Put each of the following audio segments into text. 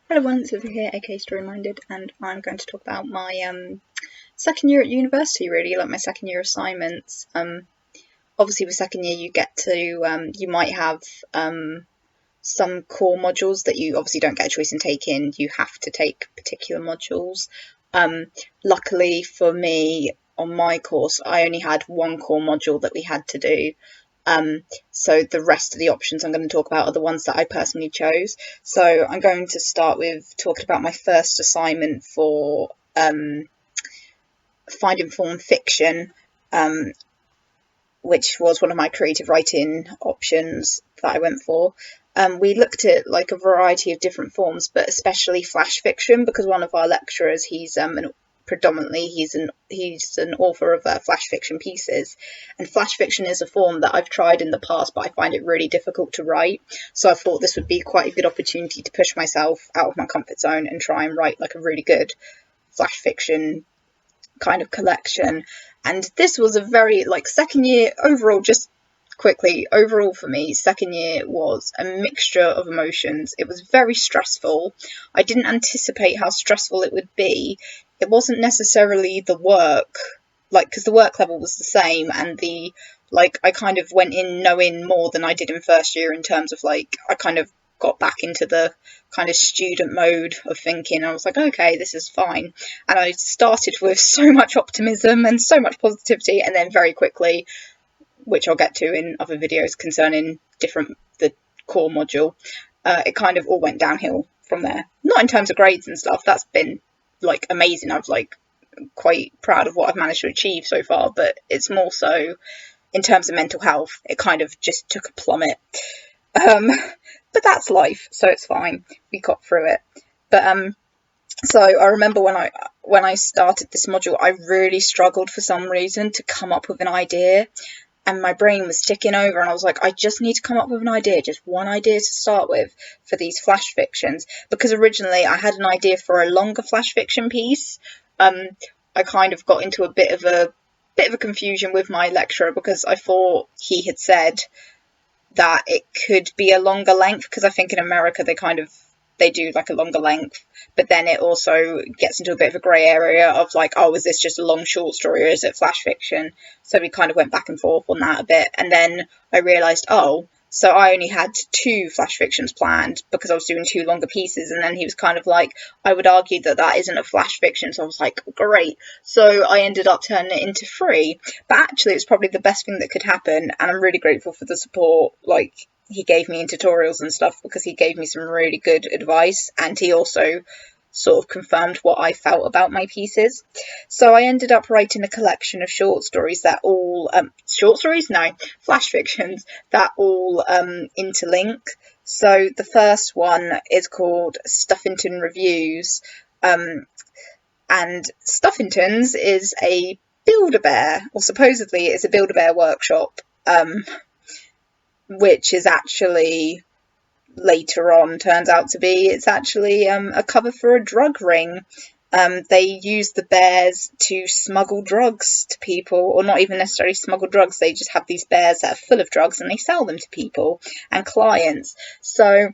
Hello everyone, it's Vivi here, aka Story Minded, and I'm going to talk about my second year at university, really, like my second year assignments. Obviously with second year you get to, you might have some core modules that you obviously don't get a choice in taking, you have to take particular modules. Luckily for me, on my course, I only had one core module that we had to do. So the rest of the options I'm going to talk about are the ones that I personally chose. So I'm going to start with talking about my first assignment for Finding Form Fiction, which was one of my creative writing options that I went for. We looked at like a variety of different forms, but especially flash fiction, because one of our lecturers, he's an author of flash fiction pieces, and flash fiction is a form that I've tried in the past, but I find it really difficult to write. So I thought this would be quite a good opportunity to push myself out of my comfort zone and try and write like a really good flash fiction kind of collection. And this was a very second year overall, just quickly, overall for me, second year was a mixture of emotions. It was very stressful. I didn't anticipate how stressful it would be. It wasn't necessarily the work, because the work level was the same, and I kind of went in knowing more than I did in first year in terms of I kind of got back into the kind of student mode of thinking. I was like, okay, this is fine. And I started with so much optimism and so much positivity, and then very quickly, which I'll get to in other videos concerning the core module, it kind of all went downhill from there. Not in terms of grades and stuff, that's been amazing. I was quite proud of what I've managed to achieve so far, but it's more so in terms of mental health, it kind of just took a plummet. But that's life, so it's fine. We got through it. But so I remember when I started this module, I really struggled for some reason to come up with an idea, and my brain was ticking over, and I was like, I just need to come up with an idea, just one idea to start with for these flash fictions, because originally I had an idea for a longer flash fiction piece. I kind of got into a bit of a confusion with my lecturer, because I thought he had said that it could be a longer length, because I think in America they do like a longer length, but then it also gets into a bit of a grey area of is this just a long short story or is it flash fiction? So we kind of went back and forth on that a bit, and then I realised, so I only had 2 flash fictions planned because I was doing 2 longer pieces, and then he was kind of like, I would argue that isn't a flash fiction, so I was like, great. So I ended up turning it into 3, but actually it's probably the best thing that could happen, and I'm really grateful for the support he gave me in tutorials and stuff, because he gave me some really good advice, and he also sort of confirmed what I felt about my pieces. So I ended up writing a collection of short stories that all flash fictions that all interlink. So the first one is called Stuffington Reviews, and Stuffington's is a Build-A-Bear, or supposedly it's a Build-A-Bear workshop, which is actually later on turns out to be, it's actually a cover for a drug ring. They use the bears to smuggle drugs to people, or not even necessarily smuggle drugs, they just have these bears that are full of drugs and they sell them to people and clients. So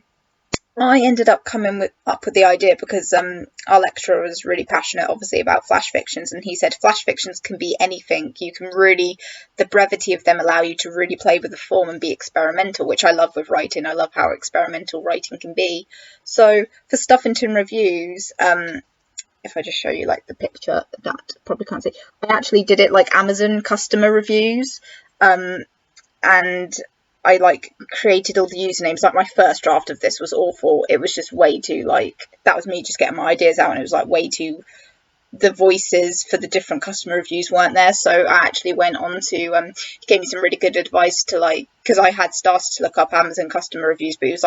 I ended up coming up with the idea because our lecturer was really passionate, obviously, about flash fictions, and he said flash fictions can be anything. You can really, the brevity of them allow you to really play with the form and be experimental, which I love with writing. I love how experimental writing can be. So for Stuffington Reviews, if I just show you the picture, that probably can't see, I actually did it like Amazon customer reviews, and I created all the usernames. My first draft of this was awful. It was just way too that was me just getting my ideas out, and it was way too, the voices for the different customer reviews weren't there. So I actually went on to he gave me some really good advice to because I had started to look up Amazon customer reviews, but he was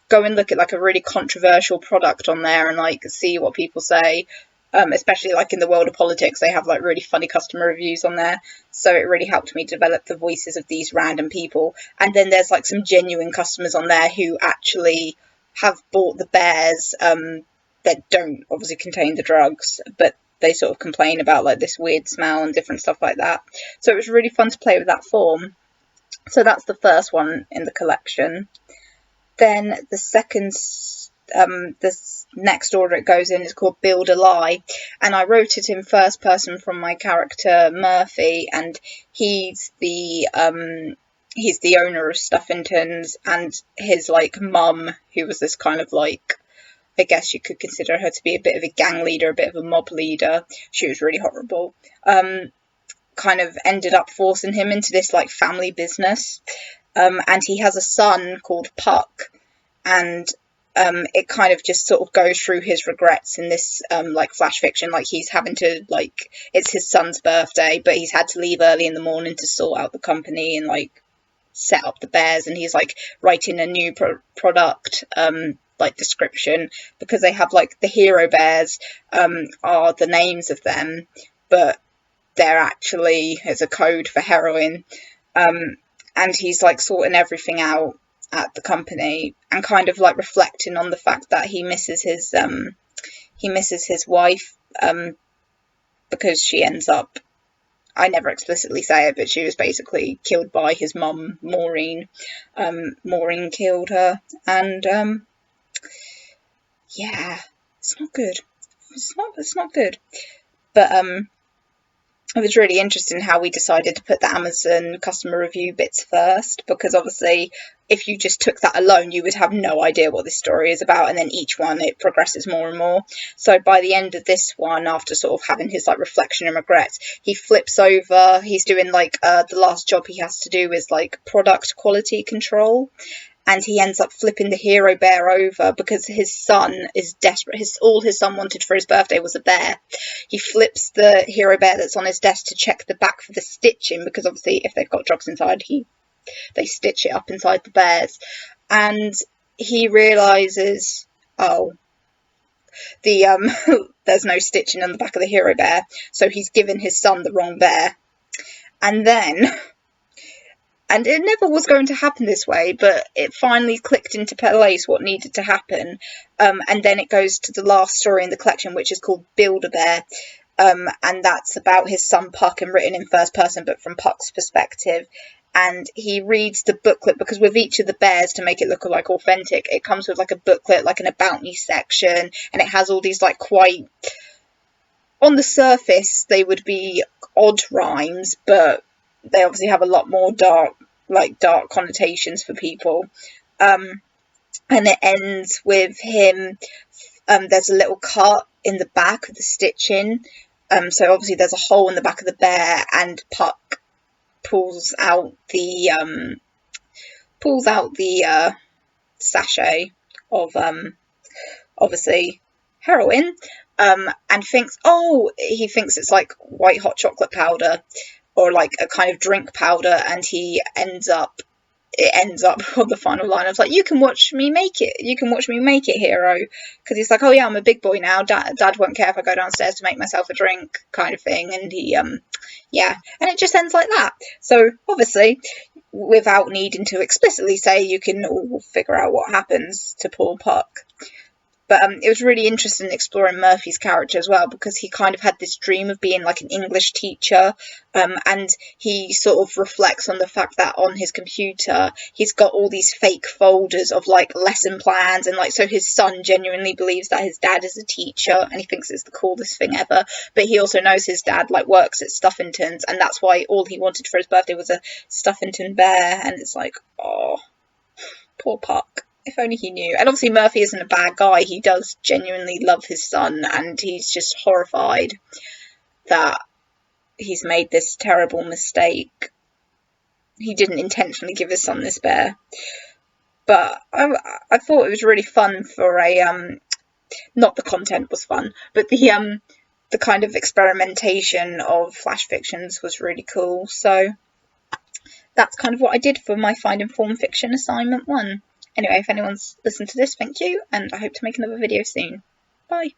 go and look at a really controversial product on there and see what people say. Especially in the world of politics, they have really funny customer reviews on there. So it really helped me develop the voices of these random people. And then there's some genuine customers on there who actually have bought the bears that don't obviously contain the drugs, but they sort of complain about this weird smell and different stuff like that. So it was really fun to play with that form. So that's the first one in the collection. Then the second, next order it goes in is called Build a Lie, and I wrote it in first person from my character Murphy, and he's the owner of Stuffingtons, and his like mum, who was this kind of like, I guess you could consider her to be a bit of a gang leader, a bit of a mob leader. She was really horrible. Kind of ended up forcing him into this like family business. And he has a son called Puck, and it kind of just sort of goes through his regrets in this like flash fiction. Like he's having to, like, it's his son's birthday, but he's had to leave early in the morning to sort out the company and like set up the bears, and he's like writing a new product like description, because they have like the hero bears are the names of them, but they're actually as a code for heroin. And he's like sorting everything out at the company, and kind of like reflecting on the fact that he misses his wife, because she ends up, I never explicitly say it, but she was basically killed by his mum, Maureen. Maureen killed her, and yeah, it's not good. It's not good. But it was really interesting how we decided to put the Amazon customer review bits first, because obviously if you just took that alone, you would have no idea what this story is about, and then each one it progresses more and more. So by the end of this one, after sort of having his like reflection and regrets, he flips over. He's doing like the last job he has to do is like product quality control, and he ends up flipping the hero bear over because his son is desperate. All his son wanted for his birthday was a bear. He flips the hero bear that's on his desk to check the back for the stitching, because obviously if they've got drugs inside, they stitch it up inside the bears. And he realises, oh, there's no stitching on the back of the hero bear, so he's given his son the wrong bear. And then, and it never was going to happen this way, but it finally clicked into place what needed to happen. And then it goes to the last story in the collection, which is called Build-A-Bear. And that's about his son Puck, and written in first person, but from Puck's perspective. And he reads the booklet, because with each of the bears, to make it look like authentic, it comes with like a booklet, like an about me section, and it has all these like quite, on the surface they would be odd rhymes, but they obviously have a lot more dark connotations for people. And it ends with him, there's a little cut in the back of the stitching, so obviously there's a hole in the back of the bear, and Puck pulls out the sachet of obviously heroin, and thinks it's like white hot chocolate powder, or like a kind of drink powder, and it ends up on the final line. I was like, you can watch me make it, hero, because he's like, oh yeah, I'm a big boy now, dad won't care if I go downstairs to make myself a drink, kind of thing. And he and it just ends like that. So obviously, without needing to explicitly say, you can all figure out what happens to poor Puck. But it was really interesting exploring Murphy's character as well, because he kind of had this dream of being like an English teacher, and he sort of reflects on the fact that on his computer he's got all these fake folders of like lesson plans, and like, so his son genuinely believes that his dad is a teacher, and he thinks it's the coolest thing ever. But he also knows his dad like works at Stuffingtons, and that's why all he wanted for his birthday was a Stuffington bear. And it's like, oh, poor Puck. If only he knew. And obviously Murphy isn't a bad guy. He does genuinely love his son, and he's just horrified that he's made this terrible mistake. He didn't intentionally give his son this bear. But I thought it was really fun for a not the content was fun, but the kind of experimentation of flash fictions was really cool. So that's kind of what I did for my Finding Form Fiction assignment 1. Anyway, if anyone's listened to this, thank you, and I hope to make another video soon. Bye.